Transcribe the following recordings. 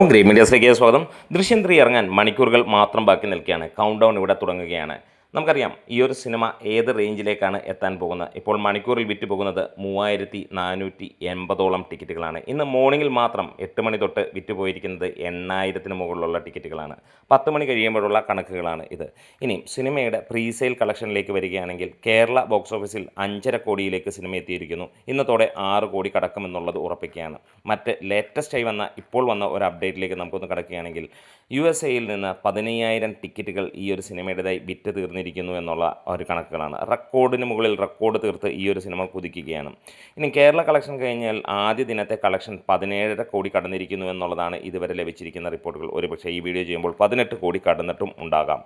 Green മീഡിയസിലേക്ക് സ്വാഗതം. ദൃശ്യം 3 ഇറങ്ങാൻ മണിക്കൂറുകൾ മാത്രം ബാക്കി നിൽക്കുകയാണ്. കൗണ്ട് ഡൗൺ ഇവിടെ തുടങ്ങുകയാണ്. നമുക്കറിയാം ഈ ഒരു സിനിമ ഏത് റേഞ്ചിലേക്കാണ് എത്താൻ പോകുന്നത്. ഇപ്പോൾ മണിക്കൂറിൽ വിറ്റ് പോകുന്നത് 3480ഓളം ടിക്കറ്റുകളാണ്. ഇന്ന് മോർണിംഗിൽ മാത്രം 8 മണി തൊട്ട് വിറ്റ് പോയിരിക്കുന്നത് 8000-ന് മുകളിലുള്ള ടിക്കറ്റുകളാണ്. 10 മണി കഴിയുമ്പോഴുള്ള കണക്കുകളാണ് ഇത്. ഇനി സിനിമയുടെ പ്രീസെയിൽ കളക്ഷനിലേക്ക് വരികയാണെങ്കിൽ കേരള ബോക്സ് ഓഫീസിൽ 5.5 കോടിയിലേക്ക് സിനിമ എത്തിയിരിക്കുന്നു. ഇന്നത്തോടെ 6 കോടി കടക്കുമെന്നുള്ളത് ഉറപ്പിക്കുകയാണ്. മറ്റ് ലേറ്റസ്റ്റായി ഇപ്പോൾ വന്ന ഒരു അപ്ഡേറ്റിലേക്ക് നമുക്കൊന്ന് കടക്കുകയാണെങ്കിൽ USA-യിൽ നിന്ന് 15,000 ടിക്കറ്റുകൾ ഈ ഒരു സിനിമയുടേതായി വിറ്റ് തീർന്നിരിക്കുന്നു എന്നുള്ള ഒരു കണക്കുകളാണ്. റെക്കോർഡിന് മുകളിൽ റെക്കോർഡ് തീർത്ത് ഈ ഒരു സിനിമ കുതിക്കുകയാണ്. ഇനി കേരള കളക്ഷൻ കഴിഞ്ഞാൽ ആദ്യ ദിനത്തെ കളക്ഷൻ 17.5 കോടി കടന്നിരിക്കുന്നു എന്നുള്ളതാണ് ഇതുവരെ ലഭിച്ചിരിക്കുന്ന റിപ്പോർട്ടുകൾ. ഒരുപക്ഷെ ഈ വീഡിയോ ചെയ്യുമ്പോൾ 18 കോടി കടന്നിട്ടും ഉണ്ടാകാം.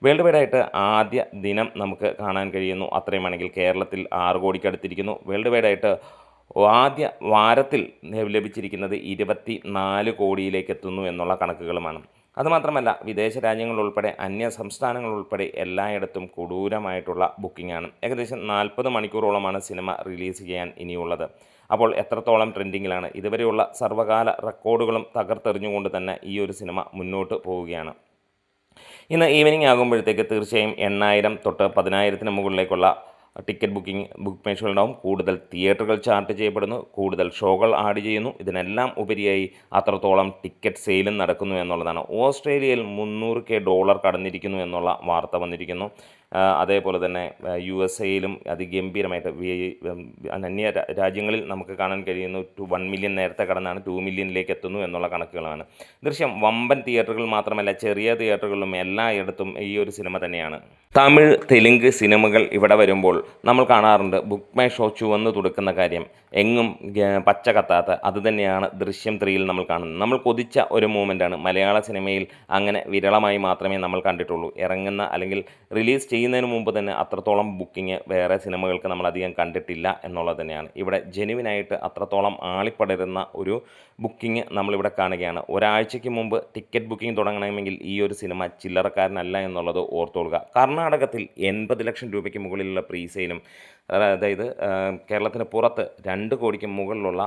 വേൾഡ് വൈഡായിട്ട് ആദ്യ ദിനം നമുക്ക് കാണാൻ കഴിയുന്നു. അത്രയുമാണെങ്കിൽ കേരളത്തിൽ 6 കോടിക്ക് അടുത്തിരിക്കുന്നു. വേൾഡ് വൈഡായിട്ട് ആദ്യ വാരത്തിൽ ലഭിച്ചിരിക്കുന്നത് 24 കോടിയിലേക്ക് എത്തുന്നു എന്നുള്ള കണക്കുകളുമാണ്. അതുമാത്രമല്ല വിദേശ രാജ്യങ്ങളുൾപ്പെടെ അന്യ സംസ്ഥാനങ്ങളുൾപ്പെടെ എല്ലായിടത്തും കൊടൂരമായിട്ടുള്ള ബുക്കിംഗാണ്. ഏകദേശം 40 മണിക്കൂറോളമാണ് സിനിമ റിലീസ് ചെയ്യാൻ ഇനിയുള്ളത്. അപ്പോൾ എത്രത്തോളം ട്രെൻഡിങ്ങിലാണ്. ഇതുവരെയുള്ള സർവ്വകാല റെക്കോർഡുകളും തകർത്തെറിഞ്ഞുകൊണ്ട് തന്നെ ഈ ഒരു സിനിമ മുന്നോട്ട് പോവുകയാണ്. ഇന്ന് ഈവനിങ് ആകുമ്പോഴത്തേക്ക് തീർച്ചയായും 8,000 തൊട്ട് 10,000-ന് മുകളിലേക്കുള്ള ടിക്കറ്റ് ബുക്ക് മേശകളുണ്ടാവും. കൂടുതൽ തിയേറ്ററുകൾ ചാർട്ട് ചെയ്യപ്പെടുന്നു, കൂടുതൽ ഷോകൾ ആഡ് ചെയ്യുന്നു. ഇതിനെല്ലാം ഉപരിയായി അത്രത്തോളം ടിക്കറ്റ് സെയിലും നടക്കുന്നു എന്നുള്ളതാണ്. ഓസ്ട്രേലിയയിൽ $300,000 കടന്നിരിക്കുന്നു എന്നുള്ള വാർത്ത വന്നിരിക്കുന്നു. അതേപോലെ തന്നെ USA-യിലും അതിഗംഭീരമായിട്ട് അന്യ രാജ്യങ്ങളിൽ നമുക്ക് കാണാൻ കഴിയുന്നു 1 മില്യൺ നേരത്തെ കടന്നാണ് 2 മില്യണിലേക്ക് എത്തുന്നു എന്നുള്ള കണക്കുകളാണ്. ദൃശ്യം വമ്പൻ തിയേറ്ററുകൾ മാത്രമല്ല ചെറിയ തിയേറ്ററുകളിലും എല്ലായിടത്തും ഈ ഒരു സിനിമ തന്നെയാണ്. തമിഴ് തെലുങ്ക് സിനിമകൾ ഇവിടെ വരുമ്പോൾ നമ്മൾ കാണാറുണ്ട് ബുക്ക് മൈ ഷോ ചുവന്ന് തുടുക്കുന്ന കാര്യം. എങ്ങും പച്ച കത്താത്ത അതുതന്നെയാണ് ദൃശ്യം 3-യിൽ നമ്മൾ കാണുന്നത്. നമ്മൾ കൊതിച്ച ഒരു മൂമെൻ്റാണ്. മലയാള സിനിമയിൽ അങ്ങനെ വിരളമായി മാത്രമേ നമ്മൾ കണ്ടിട്ടുള്ളൂ. ഇറങ്ങുന്ന അല്ലെങ്കിൽ റിലീസ് ചെയ്യുന്നതിന് മുമ്പ് തന്നെ അത്രത്തോളം ബുക്കിംഗ് വേറെ സിനിമകൾക്ക് നമ്മൾ അധികം കണ്ടിട്ടില്ല എന്നുള്ളത് തന്നെയാണ്. ഇവിടെ ജെനുവിനായിട്ട് അത്രത്തോളം ആളിപ്പടരുന്ന ഒരു ബുക്കിംഗ് നമ്മളിവിടെ കാണുകയാണ്. ഒരാഴ്ചയ്ക്ക് മുമ്പ് ടിക്കറ്റ് ബുക്കിംഗ് തുടങ്ങണമെങ്കിൽ ഈ ഒരു സിനിമ ചില്ലറക്കാരനല്ല എന്നുള്ളത് ഓർത്തോളുക. കർണാടകത്തിൽ 80 ലക്ഷം രൂപയ്ക്ക് മുകളിലുള്ള പ്രീസെയിലും അതായത് കേരളത്തിന് പുറത്ത് 2 കോടിക്ക് മുകളിലുള്ള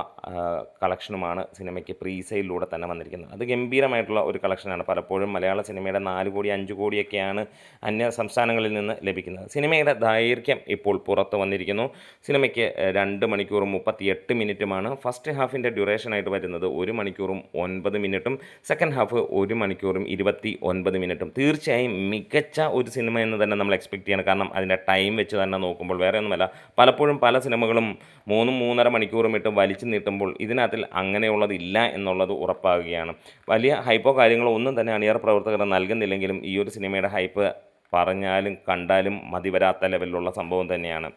കളക്ഷനുമാണ് സിനിമയ്ക്ക് പ്രീസെയിലൂടെ തന്നെ വന്നിരിക്കുന്നത്. അത് ഗംഭീരമായിട്ടുള്ള ഒരു കളക്ഷനാണ്. പലപ്പോഴും മലയാള സിനിമയുടെ 4 കോടി 5 കോടിയൊക്കെയാണ് അന്യ സംസ്ഥാനങ്ങളിൽ നിന്ന് ലഭിക്കുന്നത്. സിനിമയുടെ ദൈർഘ്യം ഇപ്പോൾ പുറത്ത് വന്നിരിക്കുന്നു. സിനിമയ്ക്ക് 2 മണിക്കൂറും 38 മിനിറ്റുമാണ്. ഫസ്റ്റ് ഹാഫിൻ്റെ ഡ്യൂറേഷനായിട്ട് വരുന്നത് 1 മണിക്കൂറും 9 മിനിറ്റും സെക്കൻഡ് ഹാഫ് 1 മണിക്കൂറും 29 മിനിറ്റും. തീർച്ചയായും മികച്ച ഒരു സിനിമ എന്ന് തന്നെ നമ്മൾ എക്സ്പെക്റ്റ് ചെയ്യണം. കാരണം അതിൻ്റെ ടൈം വെച്ച് തന്നെ നോക്കുമ്പോൾ വേറെ ഒന്നുമല്ല. പലപ്പോഴും പല സിനിമകളും 3-3.5 മണിക്കൂറും ഇട്ട് വലിച്ചു നീട്ടുമ്പോൾ ഇതിനകത്തിൽ അങ്ങനെയുള്ളതില്ല എന്നുള്ളത് ഉറപ്പാകുകയാണ്. വലിയ ഹൈപ്പോ കാര്യങ്ങളോ ഒന്നും തന്നെ അണിയറ പ്രവർത്തകർ നൽകുന്നില്ലെങ്കിലും ഈ ഒരു സിനിമയുടെ ഹൈപ്പ് പറഞ്ഞാലും കണ്ടാലും മതിവരാത്ത ലെവലിലുള്ള സംഭവം തന്നെയാണ്.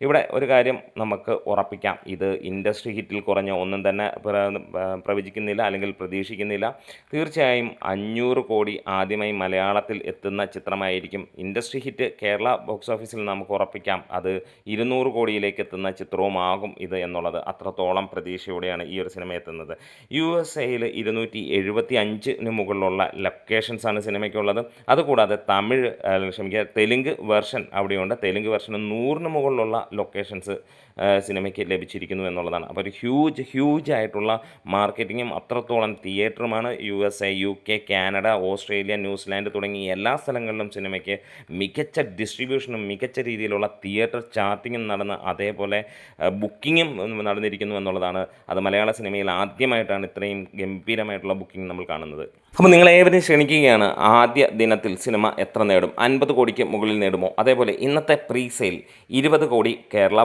ഇവിടെ ഒരു കാര്യം നമുക്ക് ഉറപ്പിക്കാം, ഇത് ഇൻഡസ്ട്രി ഹിറ്റിൽ കുറഞ്ഞ ഒന്നും തന്നെ പ്രവചിക്കുന്നില്ല അല്ലെങ്കിൽ പ്രതീക്ഷിക്കുന്നില്ല. തീർച്ചയായും 500 കോടി ആദ്യമായി മലയാളത്തിൽ എത്തുന്ന ചിത്രമായിരിക്കും. ഇൻഡസ്ട്രി ഹിറ്റ് കേരള ബോക്സ് ഓഫീസിൽ നമുക്ക് ഉറപ്പിക്കാം അത് 200 കോടിയിലേക്ക് എത്തുന്ന ചിത്രവുമാകും ഇത് എന്നുള്ളത്. അത്രത്തോളം പ്രതീക്ഷയോടെയാണ് ഈ ഒരു സിനിമ എത്തുന്നത്. USA-യിൽ 275-ന് മുകളിലുള്ള ലൊക്കേഷൻസാണ് സിനിമയ്ക്കുള്ളത്. അതുകൂടാതെ തെലുങ്ക് വെർഷൻ അവിടെയുണ്ട്. തെലുങ്ക് വെർഷന് 100-ന് മുകളിലുള്ള ലൊക്കേഷൻസ് സിനിമയ്ക്ക് ലഭിച്ചിരിക്കുന്നു എന്നുള്ളതാണ്. അപ്പോൾ ഒരു ഹ്യൂജ് ആയിട്ടുള്ള മാർക്കറ്റിങ്ങും അത്രത്തോളം തിയേറ്ററുമാണ്. USA, UK, Canada, Australia, New Zealand തുടങ്ങിയ എല്ലാ സ്ഥലങ്ങളിലും സിനിമയ്ക്ക് മികച്ച ഡിസ്ട്രിബ്യൂഷനും മികച്ച രീതിയിലുള്ള തിയേറ്റർ ചാർട്ടിങ്ങും നടന്ന് അതേപോലെ ബുക്കിങ്ങും നടന്നിരിക്കുന്നു എന്നുള്ളതാണ്. അത് മലയാള സിനിമയിൽ ആദ്യമായിട്ടാണ് ഇത്രയും ഗംഭീരമായിട്ടുള്ള ബുക്കിംഗ് നമ്മൾ കാണുന്നത്. അപ്പോൾ നിങ്ങളേവരും ക്ഷണിക്കുകയാണ്. ആദ്യ ദിനത്തിൽ സിനിമ എത്ര നേടും? 50 കോടിക്ക് മുകളിൽ നേടുമോ? അതേപോലെ ഇന്നത്തെ പ്രീസെയിൽ 20 കോടി കേരള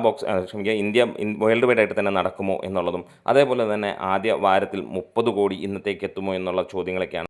ഇന്ത്യ വേൾഡ് വൈഡായിട്ട് തന്നെ നടക്കുമോ എന്നുള്ളതും അതേപോലെ തന്നെ ആദ്യ വാരത്തിൽ 30 കോടി ഇന്നത്തേക്ക് എത്തുമോ എന്നുള്ള ചോദ്യങ്ങളൊക്കെയാണ്